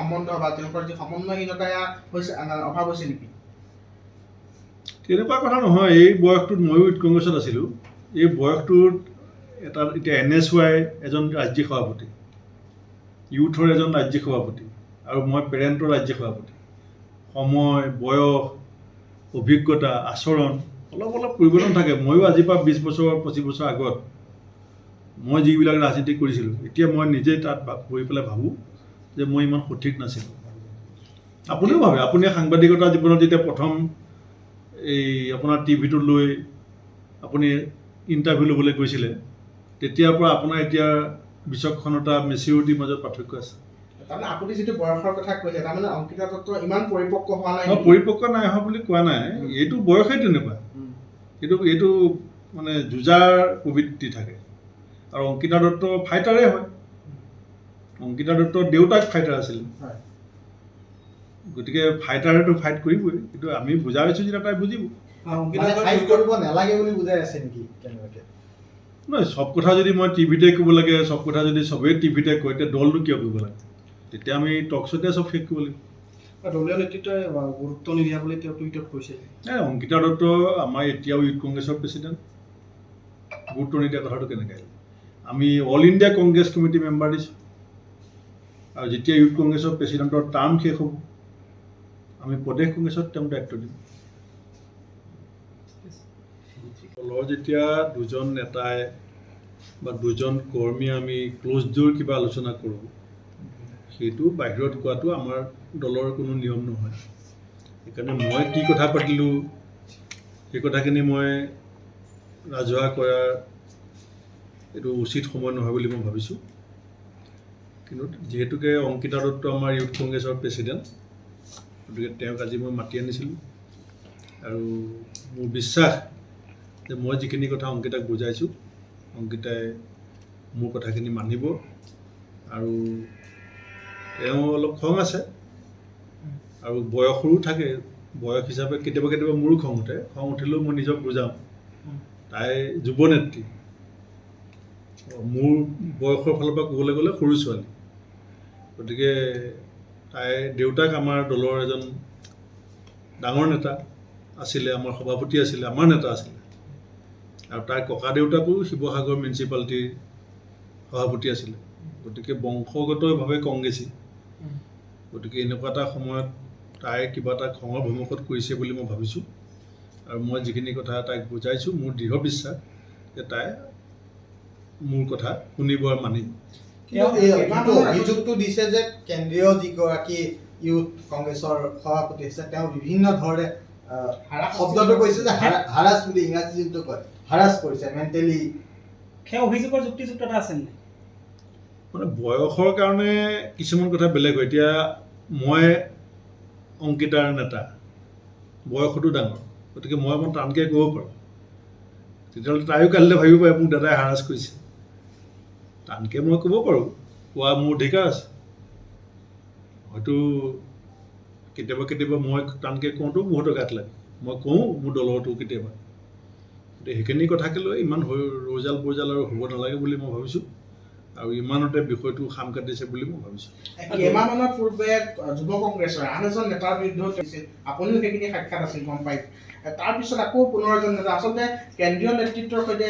সম্বন্ধ বা তেওঁলোকৰ যি সমন্বয়হীনতা হৈছে অভাৱ হৈছে নেকি? তেনেকুৱা কথা নহয়। এই বয়সটোত ময়ো ইউথ কংগ্ৰেছত আছিলোঁ। এই বয়সটোত এতিয়া NSY এজন ৰাজ্যিক সভাপতি, ইউথৰ এজন ৰাজ্যিক সভাপতি, আৰু মই পেৰেণ্টৰ ৰাজ্যিক সভাপতি। সময়, বয়স, অভিজ্ঞতা, আচৰণ অলপ পৰিৱৰ্তন থাকে। ময়ো আজিৰ পৰা 20 বছৰ 25 বছৰ আগত মই যিবিলাক ৰাজনীতি কৰিছিলোঁ, এতিয়া মই নিজে তাত বহি পেলাই ভাবোঁ যে মই ইমান সঠিক নাছিলোঁ। আপুনিও ভাবে, আপুনি সাংবাদিকতা জীৱনত যেতিয়া প্ৰথম এই আপোনাৰ টিভিটো লৈ আপুনি ইণ্টাৰভিউ ল'বলৈ গৈছিলে, তেতিয়াৰ পৰা আপোনাৰ এতিয়া বিচক্ষণতা, মেচিউৰিটিৰ মাজত পাৰ্থক্য আছে। তাৰমানে আপুনি যিটো বয়সৰ কথা কৈছে, তাৰমানে অংকিতা দত্ত ইমান পৰিপক্ক হোৱা নাই? পৰিপক্ক নাই হোৱা বুলি কোৱা নাই, এইটো বয়সেই তেনেকুৱা। এইটো মানে যুঁজাৰ প্ৰবৃত্তি থাকে। আৰু অংকিতা দত্ত ফাইটাৰে হয়। অংকিতা দত্তৰ দেউতাক ফাইটাৰ আছিল। গতিকে ফাইটাৰেতো ফাইট কৰিবই, কিন্তু আমি বুজাই আছোঁ যেতিয়া তাই বুজিব। ফাইট কৰিব নালাগে বুলি বুজাই আছে নেকি? নহয়, চব কথা যদি মই টিভিতে ক'ব লাগে, চব কথা যদি চবেই টিভিতে কয়, তেতিয়া দলটো কিয় কৰিব লাগে? তেতিয়া আমি টক শ্ব'তে চব শেষ কৰিব লাগিব। দলীয় নেতৃত্বই গুৰুত্ব নিদিয়া বুলি তেওঁ টুইটত কৈছে। অংকিতা দত্ত আমাৰ এতিয়াও ইউথ কংগ্ৰেছৰ প্ৰেচিডেণ্ট। গুৰুত্ব নিদিয়া কথাটো কেনেকৈ? আমি all India Congress committee member দিছোঁ, আৰু যেতিয়া ইউথ কংগ্ৰেছৰ প্ৰেচিডেণ্টৰ টাৰ্ম শেষ হ'ব, আমি প্ৰদেশ কংগ্ৰেছত তেওঁক দায়িত্ব দিম। দলৰ যেতিয়া দুজন নেতাই বা দুজন কৰ্মীয়ে আমি ক্ল'জ ড'ৰ কিবা আলোচনা কৰোঁ, সেইটো বাহিৰত কোৱাটো আমাৰ দলৰ কোনো নিয়ম নহয়। সেইকাৰণে মই কি কথা পাতিলোঁ, সেই কথাখিনি মই ৰাজহুৱা কৰাৰ এইটো উচিত সময় নহয় বুলি মই ভাবিছোঁ। কিন্তু যিহেতুকে অংকিতা দত্ত আমাৰ ইউথ কংগ্ৰেছৰ প্ৰেচিডেণ্ট, গতিকে তেওঁক আজি মই মাতি আনিছিলোঁ। আৰু মোৰ বিশ্বাস যে মই যিখিনি কথা অংকিতাক বুজাইছোঁ, অংকিতাই মোৰ কথাখিনি মানিব। আৰু তেওঁ অলপ খং আছে, আৰু বয়সৰো থাকে। বয়স হিচাপে কেতিয়াবা মোৰো খং উঠে। খং উঠিলেও মই নিজক বুজাওঁ, তাই যুৱনেত্ৰী, মোৰ বয়সৰ ফালৰ পৰা ক'বলৈ গ'লে সৰু ছোৱালী। গতিকে তাইৰ দেউতাক আমাৰ দলৰ এজন ডাঙৰ নেতা আছিলে, আমাৰ সভাপতি আছিলে, আমাৰ নেতা আছিলে। আৰু তাইৰ ককা দেউতাকো শিৱসাগৰ মিউনিচিপালিটিৰ সভাপতি আছিলে। গতিকে বংশগতভাৱে কংগ্ৰেছী। গতিকে এনেকুৱা এটা সময়ত তাই কিবা এটা খঙৰ ভমকত কৰিছে বুলি মই ভাবিছোঁ। আৰু মই যিখিনি কথা তাইক বুজাইছোঁ, মোৰ দৃঢ় বিশ্বাস যে তাই মোৰ কথা শুনিব আৰু মানিব। অভিযোগটো দিছে যে কেন্দ্ৰীয় যিগৰাকী ইউথ কংগ্ৰেছৰ সভাপতি আছে, তেওঁ বিভিন্ন ধৰণে শব্দটো কৈছে যে হাৰাছ বুলি ইংৰাজী যোনটো কয়, হাৰাছ কৰিছে মেণ্টেলি। সেই অভিযোগৰ যুক্তিযুক্ততা আছে নাই? মানে বয়সৰ কাৰণে কিছুমান কথা বেলেগ হয়। এতিয়া মই অংকিতাৰ নেতা, বয়সতো ডাঙৰ, গতিকে মই অকণ টানকৈ ক'ব পাৰোঁ। তেতিয়াহ'লে তাইও কালিলৈ ভাবিব পাৰে মোক দাদাই হাৰাছ কৰিছে। টানকৈ মই ক'ব পাৰোঁ, কোৱা মোৰ অধিকাৰ আছে। হয়তো কেতিয়াবা মই টানকৈ কওঁতেও বহুতো গাত লাগে। মই কওঁ মোৰ দলৰটো কেতিয়াবা। গতিকে সেইখিনি কথাকে লৈ ইমান ৰৌজাল বৌজাল আৰু হ'ব নালাগে বুলি মই ভাবিছোঁ। আৰু ইমানতে বিষয়টো খাম কাটিছে বুলি মই ভাবিছোঁ। কেইমাহমানৰ পূৰ্বে যুৱ কংগ্ৰেছৰ আন এজন নেতাৰ বিৰুদ্ধে আপুনিও সেইখিনি সাক্ষাৎ আছিল, গম পাই। তাৰপিছত আকৌ পুনৰ এজন নেতা, আচলতে কেন্দ্ৰীয় নেতৃত্বৰ সৈতে